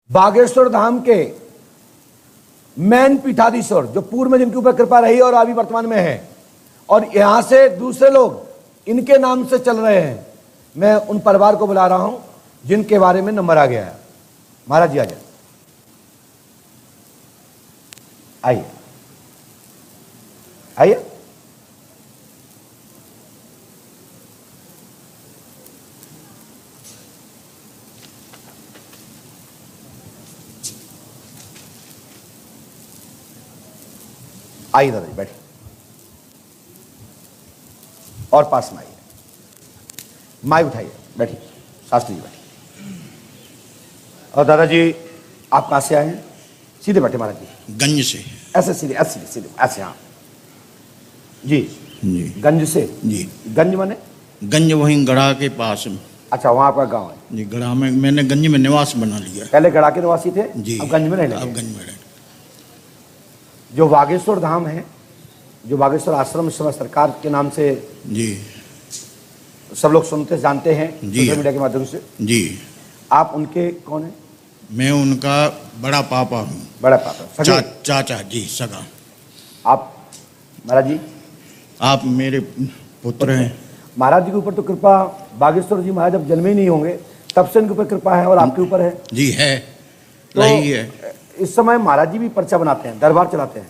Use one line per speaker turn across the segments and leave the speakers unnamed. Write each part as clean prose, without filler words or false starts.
बागेश्वर धाम के मैन पीठाधीश्वर जो पूर्व में जिनके ऊपर कृपा रही और अभी वर्तमान में है, और यहां से दूसरे लोग इनके नाम से चल रहे हैं, मैं उन परिवार को बुला रहा हूं जिनके बारे में नंबर आ गया है। महाराज जी आ जाए, आइए आइए। आइए दादाजी बैठिए, और पास में आइए, माइक उठाइए, बैठिए शास्त्री जी बैठिए। और दादाजी आप कहां से आए हैं? सीधे बैठे महाराज जी।
गंज से।
ऐसे सीधे ऐसे सीधे ऐसे, हाँ जी
जी।
गंज से।
जी।
गंज माने?
गंज वहीं गढ़ा के पास में।
अच्छा, वहां आपका गांव है?
जी, गढ़ा में मैंने गंज में निवास बना लिया।
पहले गढ़ा के निवासी थे
जी,
अब गंज में रहने
अब
लगे।
गंज में रहने।
जो बागेश्वर धाम है, जो बागेश्वर आश्रम इस समय सरकार के नाम से
जी
सब लोग सुनते जानते हैं
जी
सोशल मीडिया के माध्यम से,
जी।
आप उनके कौन है?
मैं उनका बड़ा पापा हूँ।
बड़ा पापा, सगे?
चाचा जी, सगा।
आप महाराज जी?
आप मेरे पुत्र हैं।
महाराज जी के ऊपर तो कृपा, बागेश्वर जी महाराज जब जन्मे ही नहीं होंगे तब से इनके ऊपर कृपा है और आपके ऊपर है
जी, है
तो
रही है।
इस समय महाराज जी भी पर्चा बनाते हैं, दरबार चलाते हैं,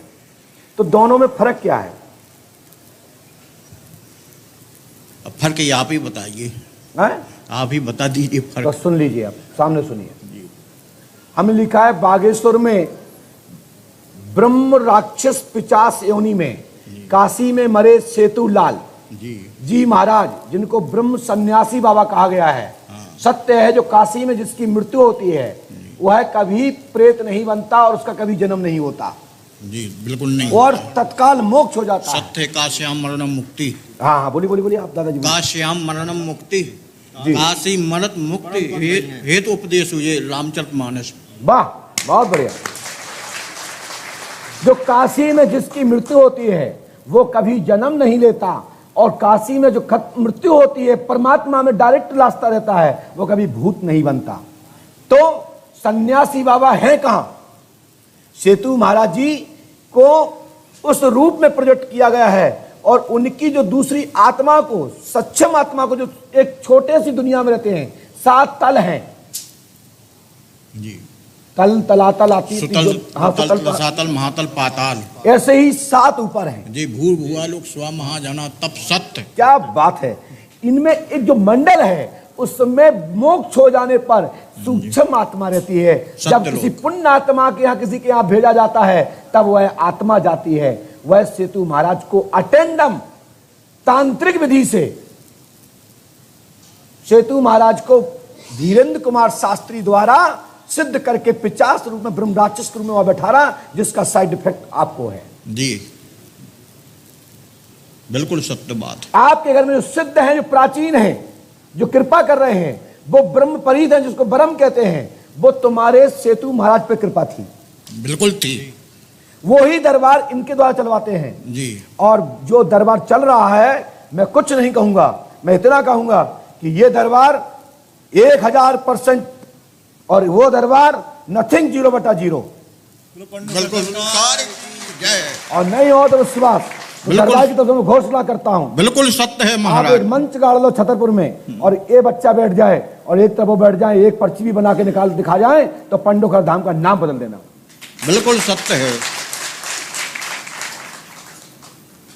तो दोनों में फर्क क्या है?
अब फर्क ये आप ही बताइए,
हैं?
आप ही बता दीजिए
तो
फर्क।
सुन लीजिए, आप सामने सुनिए।
जी।
हमने लिखा है बागेश्वर में ब्रह्म राक्षस पिचास योनि में काशी में मरे सेतु लाल जी महाराज, जिनको ब्रह्म सन्यासी बाबा कहा गया है। सत्य है, जो काशी में जिसकी मृत्यु होती है वह कभी प्रेत नहीं बनता और उसका कभी जन्म नहीं होता
जी, बिल्कुल नहीं।
और तत्काल मोक्ष हो जाता है।
सत्य काश्याम मरणम मुक्ति।
हाँ हाँ, बोलिए बोलिए बोलिए आप दादाजी।
काश्याम मरणम मुक्ति,
जी।
काशी मरत मुक्ति हेतु उपदेश हुए रामचरितमानस।
वाह, बहुत बढ़िया। जो काशी में जिसकी मृत्यु होती है वो कभी जन्म नहीं लेता, और काशी में जो मृत्यु होती है परमात्मा में डायरेक्ट रास्ता रहता है, वो कभी भूत नहीं बनता। तो सन्यासी बाबा हैं कहां? सेतु महाराज जी को उस रूप में प्रोजेक्ट किया गया है, और उनकी जो दूसरी आत्मा को, सक्षम आत्मा को, जो एक छोटे सी दुनिया में रहते हैं, 7 तल हैं
जी।
तल तलातल आती,
सुतल,
हाँ,
सुतल, रसातल, महातल, पाताल,
ऐसे ही 7 ऊपर हैं
जी। भूर भुआ लोग स्व महाजना तप सत्य।
क्या बात है। इनमें एक जो मंडल है उसमें मोक्ष हो जाने पर सूक्ष्म आत्मा रहती है। जब किसी पुण्य आत्मा के यहाँ, किसी के यहाँ भेजा जाता है तब वह आत्मा जाती है। वह सेतु महाराज को अटेंडम तांत्रिक विधि से सेतु महाराज को धीरेन्द्र कुमार शास्त्री द्वारा सिद्ध करके 50 रूप में ब्रह्म राक्षस के रूप में वह बैठा रहा, जिसका साइड इफेक्ट आपको है
जी। बिल्कुल सत्य बात।
आपके घर में जो सिद्ध हैं, जो प्राचीन हैं, जो कृपा कर रहे हैं, वो ब्रह्म परीत हैं, जिसको ब्रह्म कहते हैं, वो तुम्हारे सेतु महाराज पे कृपा थी।
बिल्कुल थी।
वो ही दरबार इनके द्वारा चलवाते हैं
जी।
और जो दरबार चल रहा है, मैं कुछ नहीं कहूंगा, मैं इतना कहूंगा कि ये दरबार 1000%, और वो दरबार नथिंग 0/0।
बिल्कुल।
और नहीं हो तो विश्वास, दरबार की तरफ से घोषणा करता हूं,
बिल्कुल सत्य है
आप
महाराज।
एक मंच गाड़ लो छतरपुर में, और ये बच्चा बैठ जाए और एक तरफ वो बैठ जाए, एक पर्ची भी बना के निकाल दिखा जाए, तो पंडोखर धाम का नाम बदल देना।
बिल्कुल सत्य है।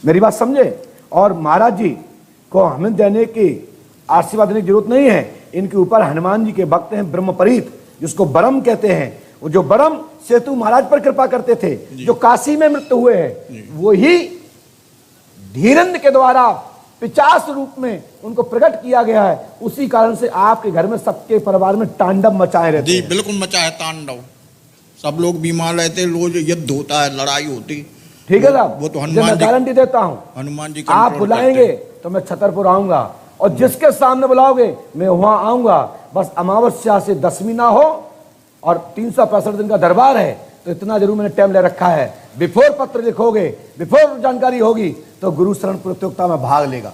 मेरी बात समझे। और महाराज जी को हमें देने की, आशीर्वाद देने की जरूरत नहीं है। इनके ऊपर हनुमान जी के भक्त हैं ब्रह्मपरीत, जिसको ब्रह्म कहते हैं। वो जो ब्रह्म सेतु महाराज पर कृपा करते थे, जो काशी में मृत्यु हुए हैं, वही धीरेन्द्र के द्वारा 50 रूप में उनको प्रकट किया गया है। उसी कारण से आपके घर में, सबके परिवार में तांडव मचाए रहते
जी,
हैं।
बिल्कुल मचा है तांडव। सब लोग बीमार रहते, रोज युद्ध होता है, लड़ाई होती।
ठीक है साहब,
वो तो हनुमान जी,
गारंटी देता हूं,
हनुमान जी
आप बुलाएंगे तो मैं छतरपुर आऊंगा, और जिसके सामने बुलाओगे मैं वहां आऊंगा। बस अमावस्या से दशमी ना हो, और 365 दिन का दरबार है, तो इतना जरूर मैंने टाइम ले रखा है। बिफोर पत्र लिखोगे, बिफोर जानकारी होगी, तो गुरु शरण प्रतियोगिता में भाग लेगा।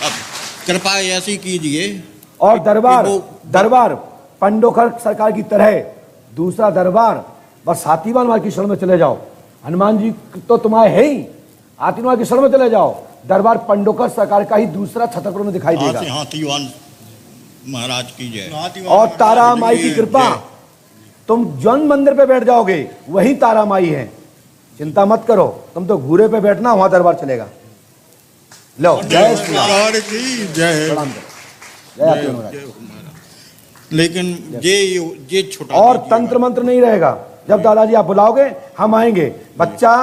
अब कृपा ऐसी कीजिए
और दरबार
वो-
दरबार पंडोखर सरकार की तरह दूसरा दरबार बस हाथीवान मार की शरण में चले जाओ। हनुमान जी तो तुम्हारे है ही, हाथीवान की शरण में चले जाओ। दरबार पंडोखर सरकार का ही दूसरा छतरपुर में दिखाई देगा।
हाथीवान महाराज की जय।
और तारा माई की कृपा, तुम जौन मंदिर पे बैठ जाओगे वही तारा माई है, चिंता मत करो। तुम तो घूरे पे बैठना, वहां दरबार चलेगा। लो जय श्री राम।
महाराज की जय।
प्रणाम करो। जय हाथी महाराज।
जय हो महाराज। लेकिन ये छोटा
और
दीजिएगा।
तंत्र मंत्र नहीं रहेगा। जब दादाजी आप बुलाओगे हम आएंगे। बच्चा,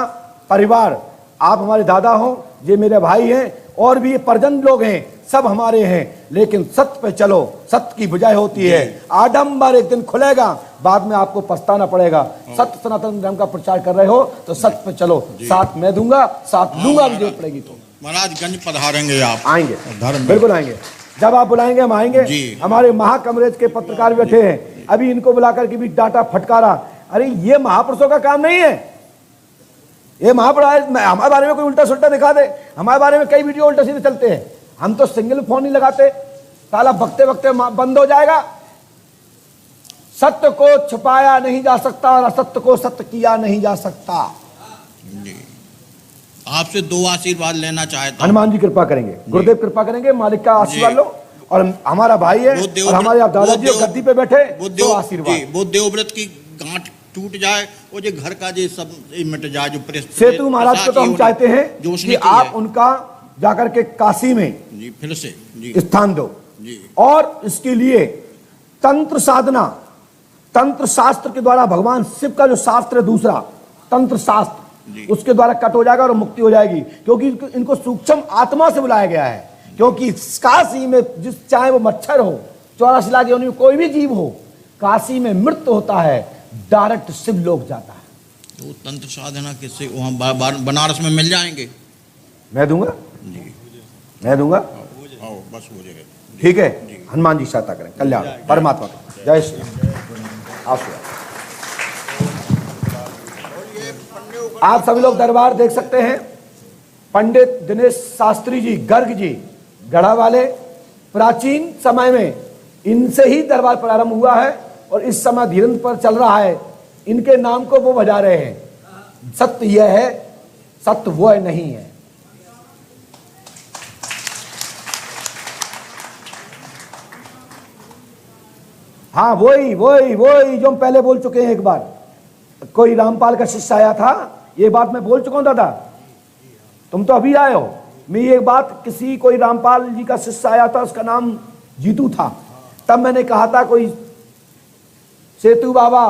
परिवार, आप हमारे दादा हो, ये मेरे भाई हैं, और भी ये परिजन लोग हैं, सब हमारे हैं। लेकिन सत्य पे चलो, सत्य की बुझाई होती है। आडंबर एक दिन खुलेगा, बाद में आपको पछताना पड़ेगा। सत्य सनातन धर्म का प्रचार कर रहे हो तो सत्य पे चलो। साथ मैं दूंगा, साथ लूंगा भी जरूरत पड़ेगी तो।
महाराजगंज पधारेंगे आप?
आएंगे,
धर्म
बिल्कुल आएंगे। जब आप बुलाएंगे हम आएंगे। हमारे महाकमरेज के पत्रकार बैठे हैं, अभी इनको बुलाकर के भी डाटा फटकारा। अरे ये महापुरुषों का काम नहीं है। ये महापुरुष हमारे बारे में कोई उल्टा सुल्टा दिखा दे, हमारे बारे में कई वीडियो उल्टा सीधे चलते हैं। हम तो सिंगल फोन नहीं लगाते, साला बकते बकते बंद हो जाएगा। सत्य को छुपाया नहीं जा सकता और असत्य को सत्य किया नहीं जा सकता।
आपसे 2 आशीर्वाद लेना चाहता हूं।
हनुमान जी कृपा करेंगे, गुरुदेव कृपा करेंगे, मालिक का आशीर्वाद लो। और हमारा भाई है और हमारे आप दादाजी गद्दी पे बैठे तो आशीर्वाद।
वो देवव्रत की गांठ टूट जाए, वो जो घर का जो सब मिट जाए, जो
सेतु महाराज को तो हम चाहते हैं कि आप उनका जाकर के काशी में
जी फिर से जी
स्थान दो
जी।
और इसके लिए तंत्र साधना, तंत्र शास्त्र के द्वारा भगवान शिव का जो शास्त्र है दूसरा तंत्र शास्त्र, उसके द्वारा कट हो जाएगा और मुक्ति हो जाएगी। क्योंकि इनको सूक्ष्म आत्मा से बुलाया गया है। क्योंकि काशी में जिस चाहे वो मच्छर हो, 84 लाख योनि में कोई भी जीव हो, काशी में मृत्यु होता है, डायरेक्ट शिव लोक जाता है।
तो तंत्र साधना किससे वहाँ बनारस में मिल जाएंगे?
मैं दूंगा
जी,
मैं दूंगा।
आओ बस हो जाएगा।
ठीक है, हनुमान जी सहायता करें, कल्याण परमात्मा का। जय श्री राम। आप सभी लोग दरबार देख सकते हैं। पंडित दिनेश शास्त्री जी, गर्ग जी, गढ़ा वाले, प्राचीन समय में इनसे ही दरबार प्रारंभ हुआ है और इस समय धीरे पर चल रहा है। इनके नाम को वो बजा रहे हैं। सत्य यह है, सत्य वो है नहीं है। हाँ वही वही वही जो हम पहले बोल चुके हैं। एक बार कोई रामपाल का शिष्य आया था, ये बात मैं बोल चुका हूं दादा, तुम तो अभी आए हो। मैं ये बात, किसी कोई रामपाल जी का शिष्य आया था, उसका नाम जीतू था। तब मैंने कहा था कोई सेतु बाबा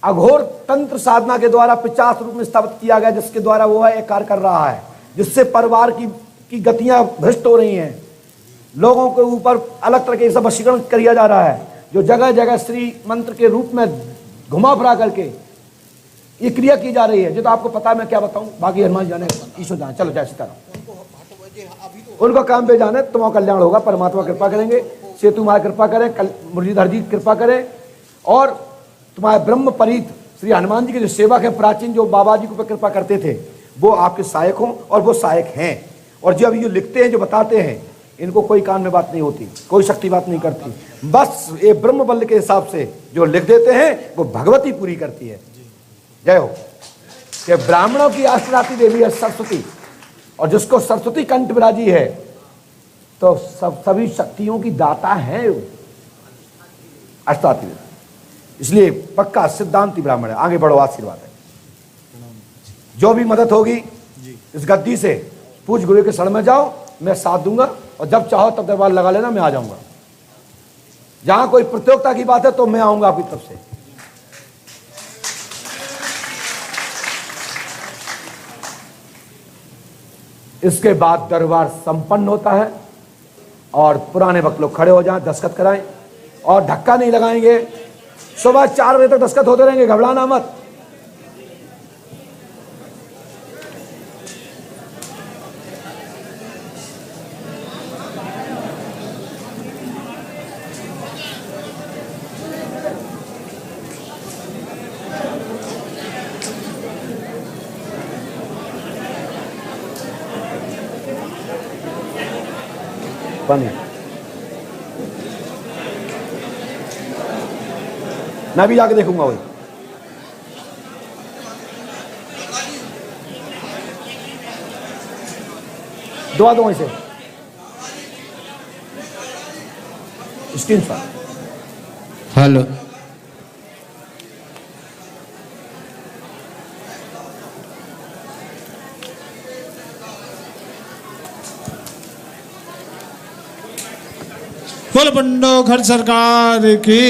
अघोर तंत्र साधना के द्वारा 50 रूप में स्थापित किया गया, जिसके द्वारा वो है एक कार्य कर रहा है, जिससे परिवार की गतियां भ्रष्ट हो रही हैं। लोगों के ऊपर अलग तरह के सब वशीकरण किया जा रहा है, जो जगह जगह श्री मंत्र के रूप में घुमा फिरा करके ये क्रिया की जा रही है। जो तो आपको पता है, मैं क्या बताऊं, बाकी हनुमान जाने, ईश्वर जाने। चलो जय सीताराम। उनको काम पे जाने, तुम्हारा कल्याण होगा। परमात्मा कृपा करेंगे, सेतु महाराज कृपा करें, मुरलीधर जी कृपा करें, और तुम्हारे ब्रह्म परीत श्री हनुमान जी के जो सेवक है प्राचीन, जो बाबा जी को कृपा करते थे, वो आपके सहायक हों, और वो सहायक हैं। और जो अभी जो लिखते हैं, जो बताते हैं, इनको कोई कान में बात नहीं होती, कोई शक्ति बात नहीं करती। बस ये ब्रह्म बल के हिसाब से जो लिख देते हैं वो भगवती पूरी करती है। जय हो। कि ब्राह्मणों की अष्टरात्रि देवी है सरस्वती, और जिसको सरस्वती कंठ विराजी है तो सभी शक्तियों की दाता है अष्टरात्रि देवी। इसलिए पक्का सिद्धांति ब्राह्मण है। आगे बढ़ो, आशीर्वाद है। जो भी मदद होगी इस गद्दी से पूज गुरु के शरण में जाओ, मैं साथ दूंगा। और जब चाहो तब दरबार लगा लेना, मैं आ जाऊंगा। जहां कोई प्रतियोगिता की बात है तो मैं आऊंगा आपकी तरफ से। इसके बाद दरबार संपन्न होता है और पुराने वक्त लोग खड़े हो जाएं, दस्तखत कराएं, और धक्का नहीं लगाएंगे। सुबह 4 बजे तक दस्तखत होते रहेंगे, घबराना मत। पानी मैं भी जाके देखूंगा वही। दुआ दो इसे स्क्रीनशॉट।
हेलो बोल बंडो घर सरकार की।